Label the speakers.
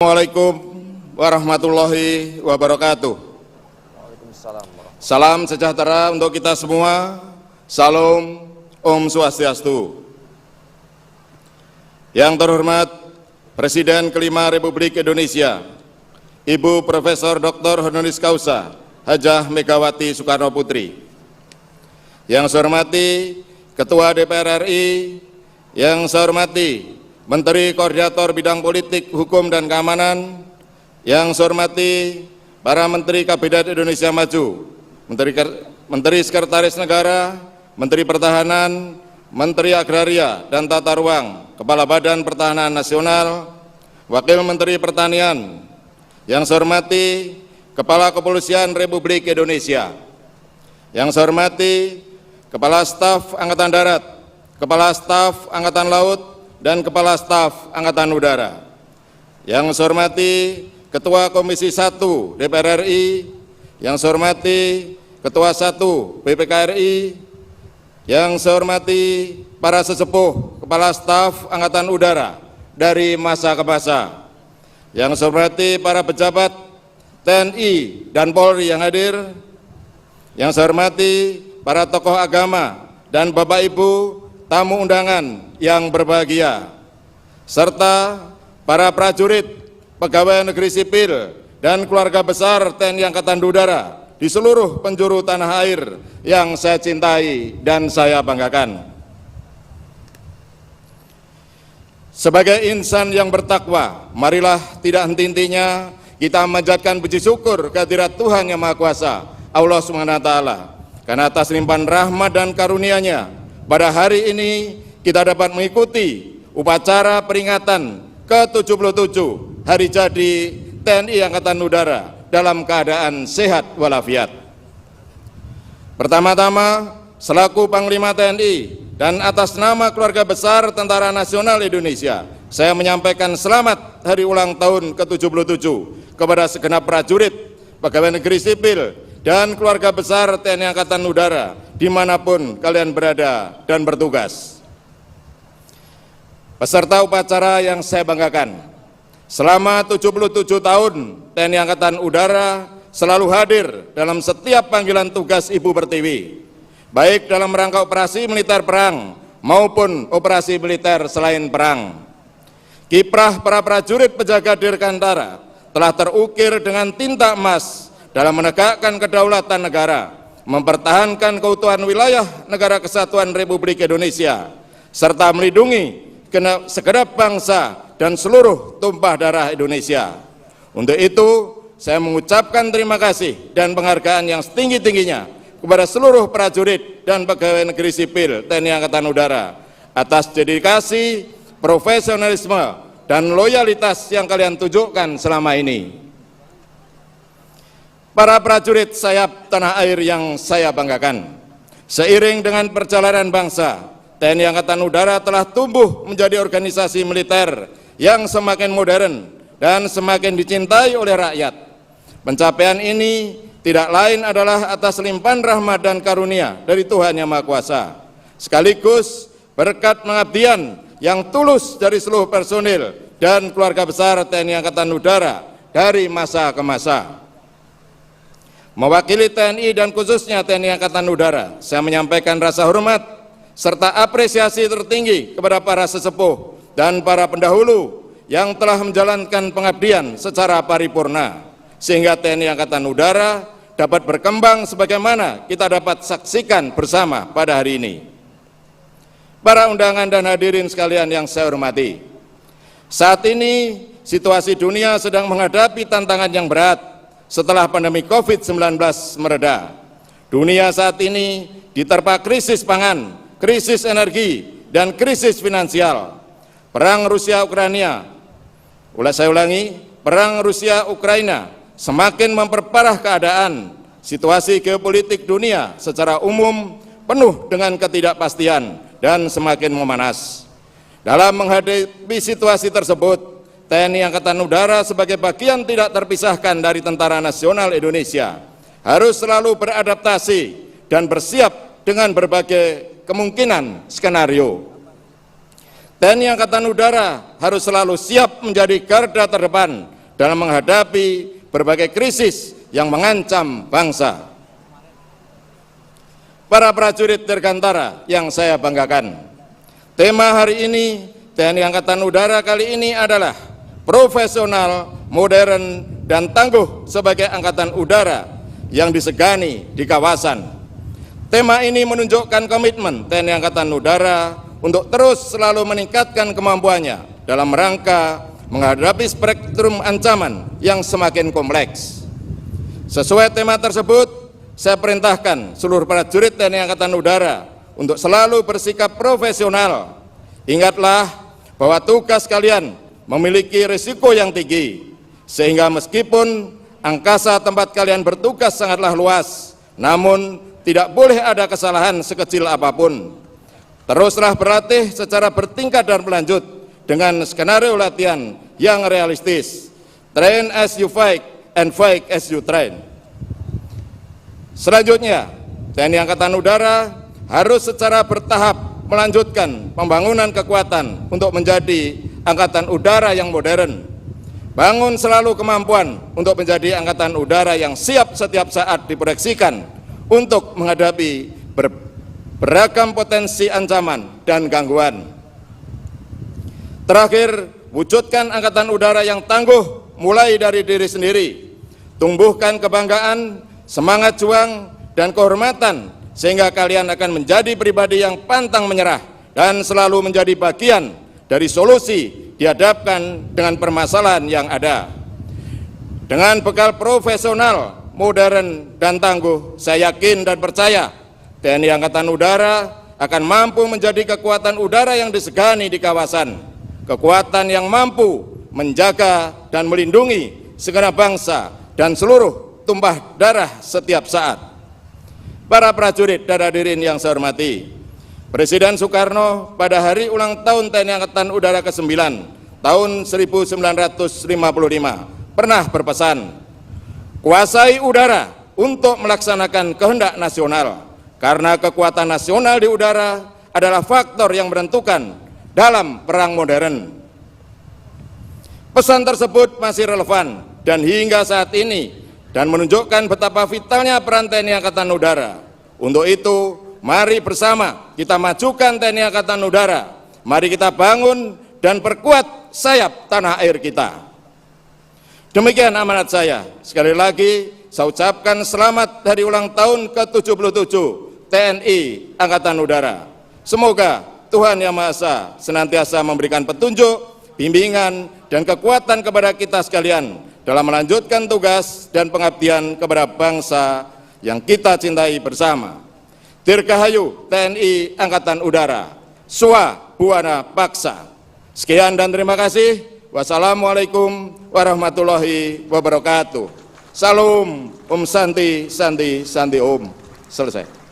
Speaker 1: Assalamualaikum warahmatullahi wabarakatuh. Salam sejahtera untuk kita semua. Salam, Om Swastiastu. Yang terhormat Presiden kelima Republik Indonesia, Ibu Profesor Dr. Honoris Causa Hajah Megawati Soekarno Putri. Yang saya hormati Ketua DPR RI, yang saya hormati Menteri Koordinator Bidang Politik, Hukum, dan Keamanan, yang saya hormati para Menteri Kabinet Indonesia Maju, Menteri Sekretaris Negara, Menteri Pertahanan, Menteri Agraria dan Tata Ruang, Kepala Badan Pertahanan Nasional, Wakil Menteri Pertanian, yang saya hormati Kepala Kepolisian Republik Indonesia, yang saya hormati Kepala Staf Angkatan Darat, Kepala Staf Angkatan Laut, dan Kepala Staf Angkatan Udara, yang saya hormati Ketua Komisi 1 DPR RI, yang saya hormati Ketua 1 BPK RI, yang saya hormati para sesepuh Kepala Staf Angkatan Udara dari masa ke masa, yang saya hormati para pejabat TNI dan Polri yang hadir, yang saya hormati para tokoh agama dan Bapak Ibu tamu undangan yang berbahagia, serta para prajurit, pegawai negeri sipil, dan keluarga besar TNI Angkatan Udara di seluruh penjuru tanah air yang saya cintai dan saya banggakan. Sebagai insan yang bertakwa, marilah tidak henti-hentinya kita memanjatkan puji syukur kehadirat Tuhan Yang Maha Kuasa, Allah SWT, karena atas limpahan rahmat dan karunia-Nya, pada hari ini kita dapat mengikuti upacara peringatan ke-77 Hari Jadi TNI Angkatan Udara dalam keadaan sehat walafiat. Pertama-tama, selaku Panglima TNI dan atas nama keluarga besar Tentara Nasional Indonesia, saya menyampaikan selamat hari ulang tahun ke-77 kepada segenap prajurit, pegawai negeri sipil, dan keluarga besar TNI Angkatan Udara dimanapun kalian berada dan bertugas. Peserta upacara yang saya banggakan, selama 77 tahun TNI Angkatan Udara selalu hadir dalam setiap panggilan tugas Ibu Pertiwi, baik dalam rangka operasi militer perang maupun operasi militer selain perang. Kiprah para prajurit penjaga Dirgantara telah terukir dengan tinta emas dalam menegakkan kedaulatan negara, mempertahankan keutuhan wilayah Negara Kesatuan Republik Indonesia, serta melindungi segenap bangsa dan seluruh tumpah darah Indonesia. Untuk itu, saya mengucapkan terima kasih dan penghargaan yang setinggi-tingginya kepada seluruh prajurit dan pegawai negeri sipil TNI Angkatan Udara atas dedikasi, profesionalisme, dan loyalitas yang kalian tunjukkan selama ini. Para prajurit sayap tanah air yang saya banggakan, seiring dengan perjalanan bangsa, TNI Angkatan Udara telah tumbuh menjadi organisasi militer yang semakin modern dan semakin dicintai oleh rakyat. Pencapaian ini tidak lain adalah atas limpahan rahmat dan karunia dari Tuhan Yang Maha Kuasa, sekaligus berkat pengabdian yang tulus dari seluruh personil dan keluarga besar TNI Angkatan Udara dari masa ke masa. Mewakili TNI dan khususnya TNI Angkatan Udara, saya menyampaikan rasa hormat serta apresiasi tertinggi kepada para sesepuh dan para pendahulu yang telah menjalankan pengabdian secara paripurna, sehingga TNI Angkatan Udara dapat berkembang sebagaimana kita dapat saksikan bersama pada hari ini. Para undangan dan hadirin sekalian yang saya hormati, saat ini situasi dunia sedang menghadapi tantangan yang berat setelah pandemi COVID-19 mereda. Dunia saat ini diterpa krisis pangan, krisis energi, dan krisis finansial. Perang Rusia-Ukraina, perang Rusia-Ukraina semakin memperparah keadaan. Situasi geopolitik dunia secara umum penuh dengan ketidakpastian dan semakin memanas. Dalam menghadapi situasi tersebut, TNI Angkatan Udara sebagai bagian tidak terpisahkan dari Tentara Nasional Indonesia harus selalu beradaptasi dan bersiap dengan berbagai kemungkinan skenario. TNI Angkatan Udara harus selalu siap menjadi garda terdepan dalam menghadapi berbagai krisis yang mengancam bangsa. Para prajurit dirgantara yang saya banggakan, tema hari ini TNI Angkatan Udara kali ini adalah profesional, modern, dan tangguh sebagai Angkatan Udara yang disegani di kawasan. Tema ini menunjukkan komitmen TNI Angkatan Udara untuk terus selalu meningkatkan kemampuannya dalam rangka menghadapi spektrum ancaman yang semakin kompleks. Sesuai tema tersebut, saya perintahkan seluruh prajurit TNI Angkatan Udara untuk selalu bersikap profesional. Ingatlah bahwa tugas kalian memiliki risiko yang tinggi, sehingga meskipun angkasa tempat kalian bertugas sangatlah luas, namun tidak boleh ada kesalahan sekecil apapun. Teruslah berlatih secara bertingkat dan berlanjut dengan skenario latihan yang realistis. Train as you fight and fight as you train. Selanjutnya, TNI Angkatan Udara harus secara bertahap melanjutkan pembangunan kekuatan untuk menjadi Angkatan Udara yang modern. Bangun selalu kemampuan untuk menjadi Angkatan Udara yang siap setiap saat diproyeksikan untuk menghadapi beragam potensi ancaman dan gangguan. Terakhir, wujudkan Angkatan Udara yang tangguh mulai dari diri sendiri. Tumbuhkan kebanggaan, semangat juang, dan kehormatan sehingga kalian akan menjadi pribadi yang pantang menyerah dan selalu menjadi bagian dari solusi dihadapkan dengan permasalahan yang ada. Dengan bekal profesional, modern, dan tangguh, saya yakin dan percaya TNI Angkatan Udara akan mampu menjadi kekuatan udara yang disegani di kawasan, kekuatan yang mampu menjaga dan melindungi segenap bangsa dan seluruh tumpah darah setiap saat. Para prajurit dan hadirin yang saya hormati, Presiden Soekarno pada hari ulang tahun TNI Angkatan Udara ke-9 tahun 1955 pernah berpesan, kuasai udara untuk melaksanakan kehendak nasional, karena kekuatan nasional di udara adalah faktor yang menentukan dalam perang modern. Pesan tersebut masih relevan dan hingga saat ini, dan menunjukkan betapa vitalnya peran TNI Angkatan Udara. Untuk itu, mari bersama kita majukan TNI Angkatan Udara. Mari kita bangun dan perkuat sayap tanah air kita. Demikian amanat saya. Sekali lagi, saya ucapkan selamat hari ulang tahun ke-77 TNI Angkatan Udara. Semoga Tuhan Yang Maha Esa senantiasa memberikan petunjuk, bimbingan, dan kekuatan kepada kita sekalian dalam melanjutkan tugas dan pengabdian kepada bangsa yang kita cintai bersama. Dirgahayu TNI Angkatan Udara, Swa Buana Paksa. Sekian dan terima kasih. Wassalamualaikum warahmatullahi wabarakatuh. Salam, Om Santi, Santi, Santi Om. Selesai.